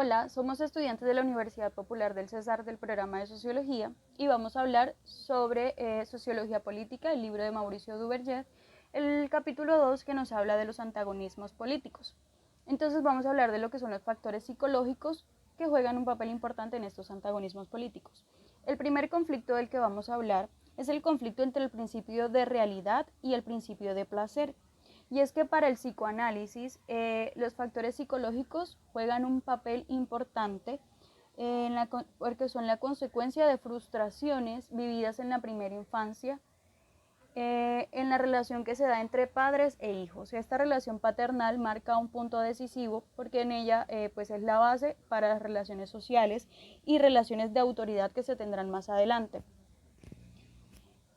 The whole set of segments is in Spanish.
Hola, somos estudiantes de la Universidad Popular del Cesar del programa de Sociología y vamos a hablar sobre Sociología Política, el libro de Mauricio Duverger, el capítulo 2 que nos habla de los antagonismos políticos. Entonces vamos a hablar de lo que son los factores psicológicos que juegan un papel importante en estos antagonismos políticos. El primer conflicto del que vamos a hablar es el conflicto entre el principio de realidad y el principio de placer. Y es que para el psicoanálisis los factores psicológicos juegan un papel importante porque son la consecuencia de frustraciones vividas en la primera infancia, en la relación que se da entre padres e hijos. Esta relación paternal marca un punto decisivo porque en ella pues es la base para las relaciones sociales y relaciones de autoridad que se tendrán más adelante.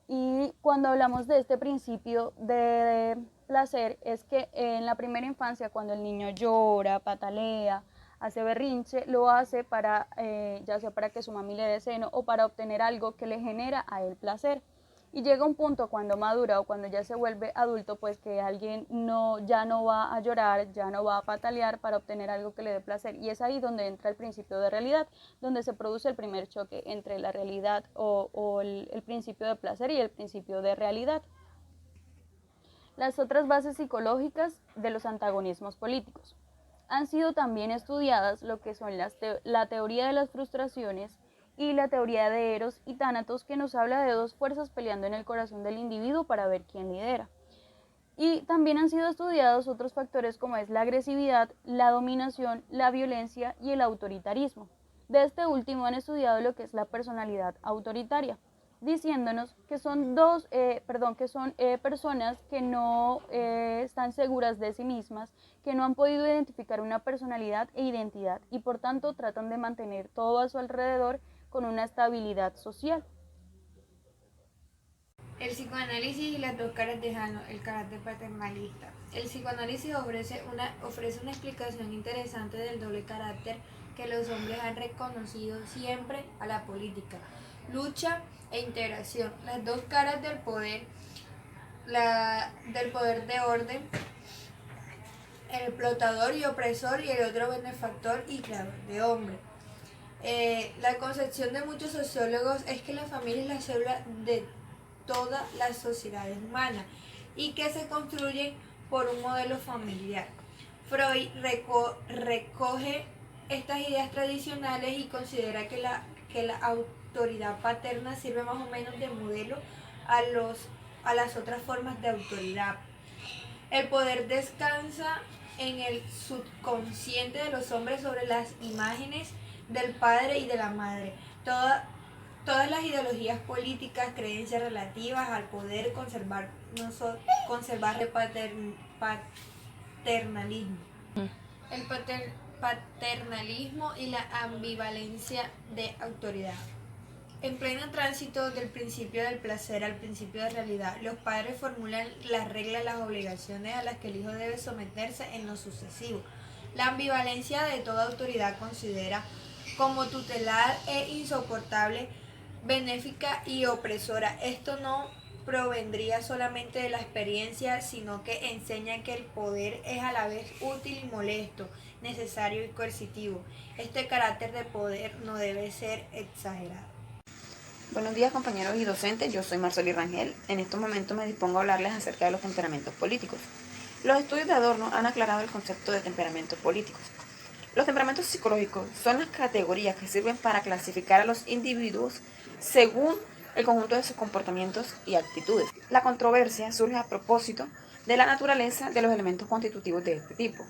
Y cuando hablamos de este principio de placer, es que en la primera infancia, cuando el niño llora, patalea, hace berrinche, lo hace para, ya sea para que su mami le dé seno o para obtener algo que le genera a él placer. Y llega un punto cuando madura o cuando ya se vuelve adulto, pues que alguien ya no va a llorar, ya no va a patalear para obtener algo que le dé placer. Y es ahí donde entra el principio de realidad, donde se produce el primer choque entre la realidad o el principio de placer y el principio de realidad. Las otras bases psicológicas de los antagonismos políticos. Han sido también estudiadas lo que son la teoría de las frustraciones y la teoría de Eros y Tánatos, que nos habla de dos fuerzas peleando en el corazón del individuo para ver quién lidera. Y también han sido estudiados otros factores como es la agresividad, la dominación, la violencia y el autoritarismo. De este último han estudiado lo que es la personalidad autoritaria, diciéndonos que son personas que no están seguras de sí mismas, que no han podido identificar una personalidad e identidad y por tanto tratan de mantener todo a su alrededor con una estabilidad social. El psicoanálisis y las dos caras de Jano, el carácter paternalista. El psicoanálisis ofrece una explicación interesante del doble carácter que los hombres han reconocido siempre a la política, lucha e integración. Las dos caras del poder, del poder de orden, el explotador y opresor y el otro benefactor y creador de hombre. La concepción de muchos sociólogos es que la familia es la célula de todas las sociedades humanas y que se construyen por un modelo familiar. Freud recoge estas ideas tradicionales y considera que la autoridad paterna sirve más o menos de modelo a las otras formas de autoridad. El poder descansa en el subconsciente de los hombres sobre las imágenes del padre y de la madre. Todas las ideologías políticas, creencias relativas al poder conservar el paternalismo. El paternalismo y la ambivalencia de autoridad. En pleno tránsito del principio del placer al principio de realidad, los padres formulan las reglas y las obligaciones a las que el hijo debe someterse en lo sucesivo. La ambivalencia de toda autoridad considera como tutelar e insoportable, benéfica y opresora. Esto no provendría solamente de la experiencia, sino que enseña que el poder es a la vez útil y molesto, necesario y coercitivo. Este carácter de poder no debe ser exagerado. Buenos días, compañeros y docentes, yo soy Marceli Rangel. En estos momentos me dispongo a hablarles acerca de los temperamentos políticos. Los estudios de Adorno han aclarado el concepto de temperamentos políticos. Los temperamentos psicológicos son las categorías que sirven para clasificar a los individuos según el conjunto de sus comportamientos y actitudes. La controversia surge a propósito de la naturaleza de los elementos constitutivos de este tipo.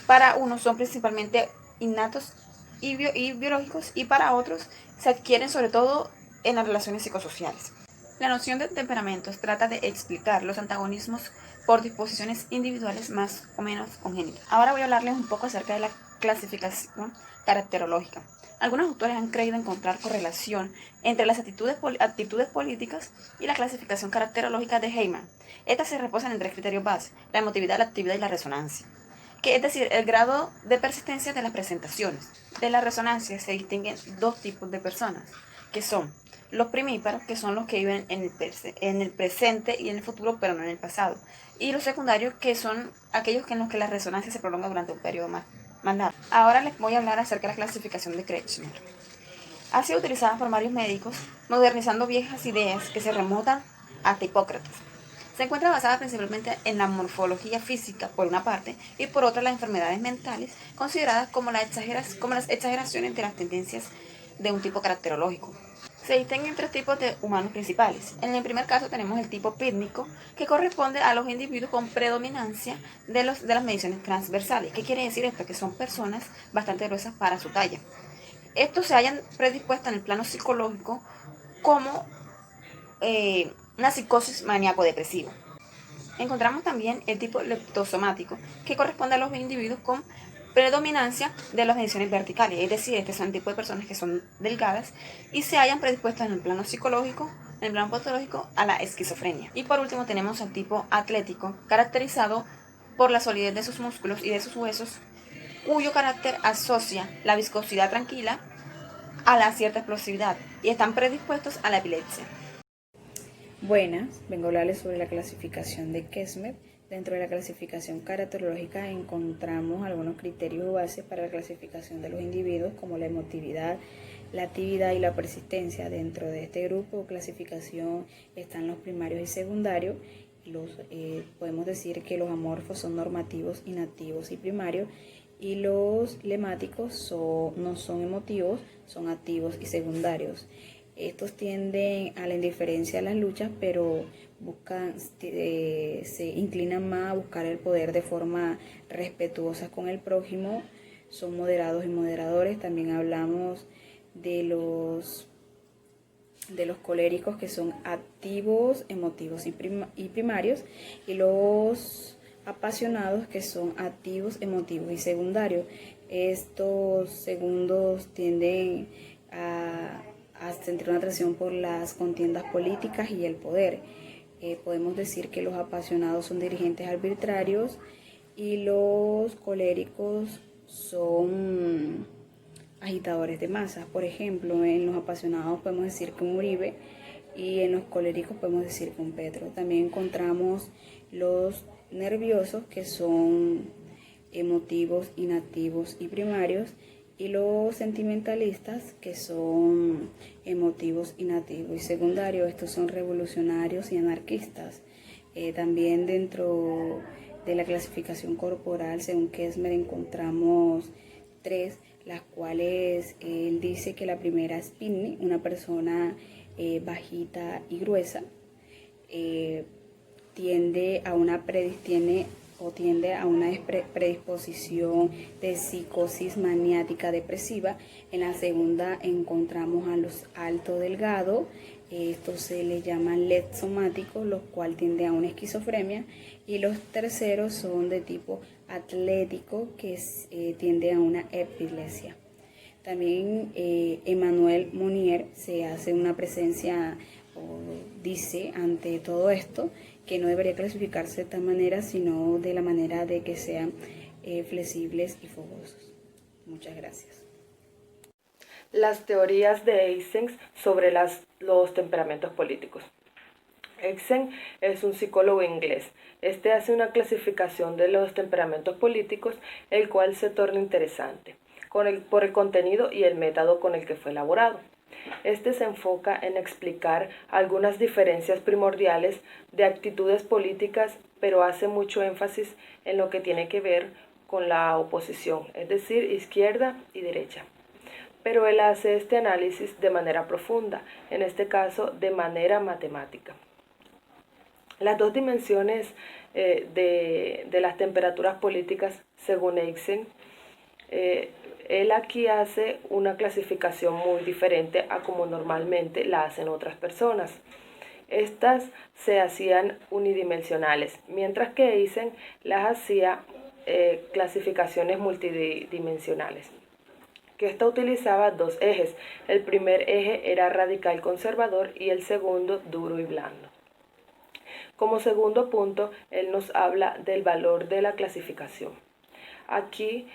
Para unos son principalmente innatos y biológicos y para otros se adquieren sobre todo en las relaciones psicosociales. La noción de temperamentos trata de explicar los antagonismos por disposiciones individuales más o menos congénitas. Ahora voy a hablarles un poco acerca de la clasificación caracterológica. Algunos autores han creído encontrar correlación entre las actitudes políticas y la clasificación caracterológica de Heyman. Estas se reposan en tres criterios base: la emotividad, la actividad y la resonancia, que es decir, el grado de persistencia de las presentaciones. De la resonancia se distinguen dos tipos de personas, que son los primíparos, que son los que viven en el presente y en el futuro, pero no en el pasado. Y los secundarios, que son aquellos en los que la resonancia se prolonga durante un periodo más Maldad. Ahora les voy a hablar acerca de la clasificación de Kretschmer. Ha sido utilizada por varios médicos, modernizando viejas ideas que se remontan hasta Hipócrates. Se encuentra basada principalmente en la morfología física, por una parte, y por otra las enfermedades mentales, consideradas como las exageraciones de las tendencias de un tipo caracterológico. Se distinguen tres tipos de humanos principales. En el primer caso tenemos el tipo pítmico, que corresponde a los individuos con predominancia de las mediciones transversales. ¿Qué quiere decir esto? Que son personas bastante gruesas para su talla. Estos se hallan predispuestos en el plano psicológico como una psicosis maníaco-depresiva. Encontramos también el tipo leptosomático, que corresponde a los individuos con predominancia de las mediciones verticales, es decir, este son el tipo de personas que son delgadas y se hayan predispuestos en el plano psicológico, en el plano patológico, a la esquizofrenia. Y por último tenemos el tipo atlético, caracterizado por la solidez de sus músculos y de sus huesos, cuyo carácter asocia la viscosidad tranquila a la cierta explosividad y están predispuestos a la epilepsia. Buenas, vengo a hablarles sobre la clasificación de Kessmer. Dentro de la clasificación caracterológica encontramos algunos criterios o bases para la clasificación de los individuos, como la emotividad, la actividad y la persistencia. Dentro de este grupo de clasificación están los primarios y secundarios. Podemos decir que los amorfos son normativos, inactivos y primarios, y los lemáticos no son emotivos, son activos y secundarios. Estos tienden a la indiferencia a las luchas, pero se inclinan más a buscar el poder de forma respetuosa con el prójimo. Son moderados y moderadores. También hablamos de los coléricos, que son activos, emotivos y primarios, y los apasionados, que son activos, emotivos y secundarios. Estos segundos tienden a sentir una atracción por las contiendas políticas y el poder. Podemos decir que los apasionados son dirigentes arbitrarios y los coléricos son agitadores de masas. Por ejemplo, en los apasionados podemos decir que un Uribe, y en los coléricos podemos decir que un Petro. También encontramos los nerviosos, que son emotivos, inactivos y primarios, y los sentimentalistas, que son emotivos, inactivos y secundarios. Estos son revolucionarios y anarquistas. También dentro de la clasificación corporal, según Kessmer, encontramos tres, las cuales él dice que la primera es Pitney, una persona bajita y gruesa. Tiende a una predisposición de psicosis maniática depresiva. En la segunda encontramos a los alto delgado, estos se le llaman leptosomáticos, los cuales tienden a una esquizofrenia, y los terceros son de tipo atlético, que tiende a una epilepsia. También Emmanuel Monnier se hace una presencia, o dice ante todo esto, que no debería clasificarse de tal manera, sino de la manera de que sean flexibles y fogosos. Muchas gracias. Las teorías de Eysenck sobre los temperamentos políticos. Eysenck es un psicólogo inglés. Este hace una clasificación de los temperamentos políticos, el cual se torna interesante por el contenido y el método con el que fue elaborado. Este se enfoca en explicar algunas diferencias primordiales de actitudes políticas, pero hace mucho énfasis en lo que tiene que ver con la oposición, es decir, izquierda y derecha. Pero él hace este análisis de manera profunda, en este caso de manera matemática. Las dos dimensiones de las temperaturas políticas, según Eysenck, él aquí hace una clasificación muy diferente a como normalmente la hacen otras personas. Estas se hacían unidimensionales, mientras que Eysenck las hacía clasificaciones multidimensionales. Que esta utilizaba dos ejes. El primer eje era radical conservador y el segundo duro y blando. Como segundo punto, él nos habla del valor de la clasificación. Aquí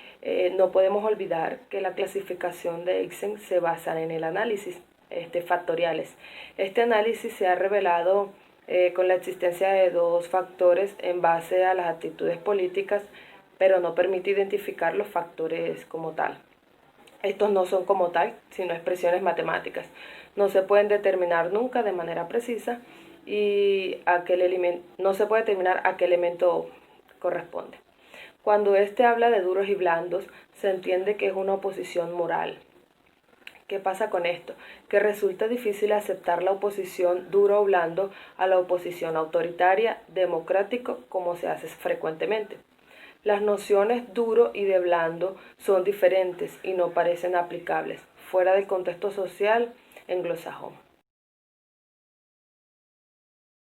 no podemos olvidar que la clasificación de Eysenck se basa en el análisis factoriales. Este análisis se ha revelado con la existencia de dos factores en base a las actitudes políticas pero no permite identificar los factores como tal. Estos no son como tal, sino expresiones matemáticas. No se pueden determinar nunca de manera precisa y no se puede determinar a qué elemento corresponde. Cuando éste habla de duros y blandos, se entiende que es una oposición moral. ¿Qué pasa con esto? Que resulta difícil aceptar la oposición duro o blando a la oposición autoritaria, democrático, como se hace frecuentemente. Las nociones duro y de blando son diferentes y no parecen aplicables fuera del contexto social anglosajón.